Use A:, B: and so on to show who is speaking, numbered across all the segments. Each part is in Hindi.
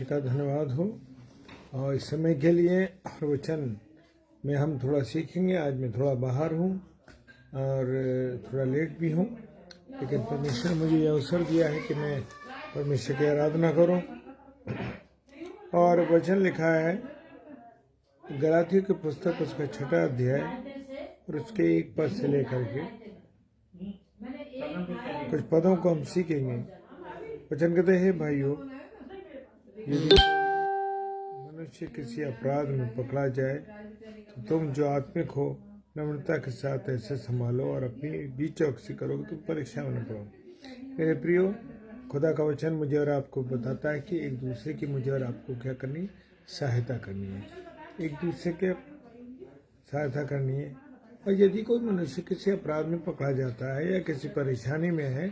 A: का धन्यवाद हो और इस समय के लिए हर वचन में हम थोड़ा सीखेंगे। आज मैं थोड़ा बाहर हूँ और थोड़ा लेट भी हूँ, लेकिन परमेश्वर ने मुझे यह अवसर दिया है कि मैं परमेश्वर की आराधना करूँ। और वचन लिखा है गलातियों की पुस्तक उसका 6वां अध्याय और उसके 1 पद से लेकर के कुछ पदों को हम सीखेंगे। वचन कहते हैं, भाइयों, यदि मनुष्य किसी अपराध में पकड़ा जाए तो तुम जो आत्मिक हो नम्रता के साथ ऐसे संभालो और अपनी भी चौकसी करो कि तुम परीक्षा में न पड़ो। मेरे प्रियो, खुदा का वचन मुझे और आपको बताता है कि एक दूसरे की मुझे और आपको क्या करनी, सहायता करनी है, एक दूसरे के सहायता करनी है। और यदि कोई मनुष्य किसी अपराध में पकड़ा जाता है या किसी परेशानी में है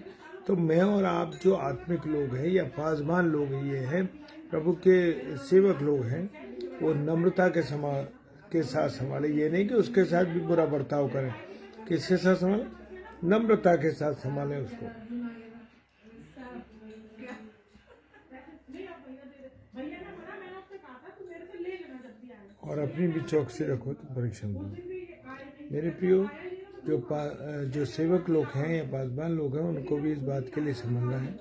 A: तो मैं और आप जो आत्मिक लोग हैं या पासवान लोग ये हैं, प्रभु के सेवक लोग हैं, वो नम्रता के साथ संभाले। ये नहीं कि उसके साथ भी बुरा बर्ताव करें। किसके साथ संभाले? नम्रता के साथ संभालें उसको। और अपनी भी चौकसी रखो तो परीक्षा दो। मेरे प्रियो, जो सेवक लोग हैं या पासवान लोग हैं, उनको भी इस बात के लिए समझना है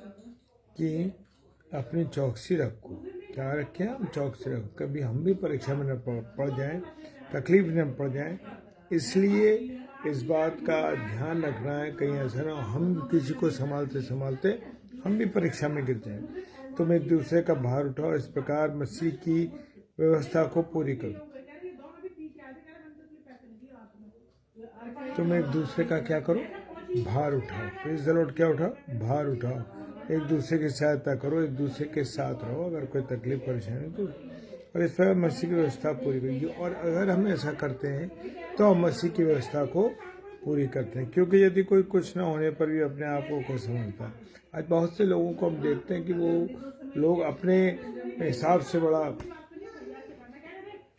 A: कि अपनी चौकसी रखो। क्या रखें? हम चौकसी रखो, कभी हम भी परीक्षा में न पड़ जाएं, तकलीफ न पड़ जाएं। इसलिए इस बात का ध्यान रखना है, कहीं ऐसा ना हम किसी को संभालते संभालते हम भी परीक्षा में गिर जाएं। तुम एक दूसरे का भार उठाओ, इस प्रकार मसीह की व्यवस्था को पूरी करो। तुम एक दूसरे का क्या करो? भार उठाओ। Praise the Lord. क्या उठाओ? भार उठाओ। एक दूसरे की सहायता करो, एक दूसरे के साथ रहो अगर कोई तकलीफ परेशानी तो, और इस प्रकार मसीह की व्यवस्था पूरी करेगी। और अगर हम ऐसा करते हैं तो हम मसीह की व्यवस्था को पूरी करते हैं, क्योंकि यदि कोई कुछ न होने पर भी अपने आप को समझता है। आज बहुत से लोगों को हम देखते हैं कि वो लोग अपने हिसाब से बड़ा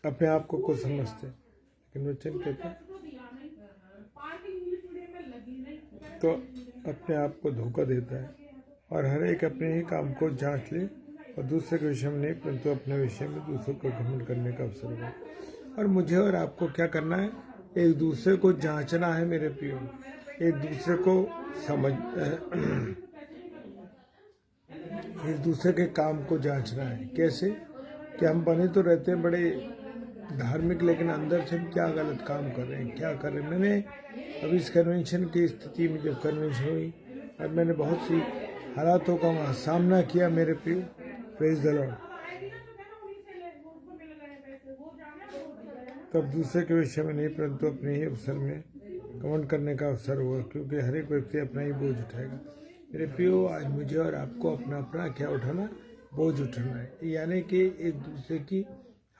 A: अपने आप को कुछ समझते हैं, लेकिन वचन कहते हैं तो अपने आप को धोखा देता है। और हर एक अपने ही काम को जांच ले और दूसरे के विषय में नहीं, परंतु अपने विषय में दूसरों को घमंड करने का अवसर होगा। और मुझे और आपको क्या करना है? एक दूसरे को जांचना है मेरे प्रियो, एक दूसरे को समझ एक दूसरे के काम को जांचना है। कैसे? कि हम बने तो रहते हैं बड़े धार्मिक, लेकिन अंदर से हम क्या गलत काम कर रहे हैं, क्या कर रहे हैं। मैंने अभी इस कन्वेंशन की स्थिति में जब कन्वेंशन हुई और मैंने बहुत सी हालातों का वहाँ सामना किया मेरे प्रियो, प्रेज़ द लॉर्ड, तब दूसरे के विषय में नहीं परंतु अपने ही अवसर में कमेंट करने का अवसर हुआ, क्योंकि हर एक व्यक्ति अपना ही बोझ उठाएगा। मेरे प्रियो, आज मुझे और आपको अपना अपना क्या उठाना? बोझ उठाना है। यानी कि एक दूसरे की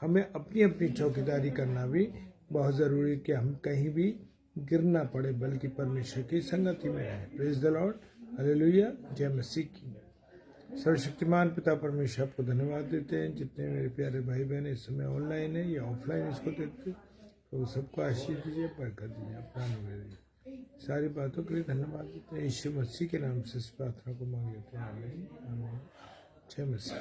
A: हमें अपनी अपनी चौकीदारी करना भी बहुत ज़रूरी है कि हम कहीं भी गिर ना पड़े, बल्कि परमेश्वर की संगति में रहें। प्रेज़ द लॉर्ड, हालेलुया, जय मसीह की। सर्वशक्तिमान पिता परमेश्वर आपको धन्यवाद देते हैं। जितने मेरे प्यारे भाई बहन इस समय ऑनलाइन है या ऑफलाइन इसको देखते, तो सबको आशीष दीजिए, बरकत दीजिए, अपना अनुग्रह दीजिए। सारी बातों के लिए धन्यवाद देते हैं। यीशु मसीह के नाम से इस प्रार्थना को मांग लेते हैं। आमीन, आमीन। जय मसीह।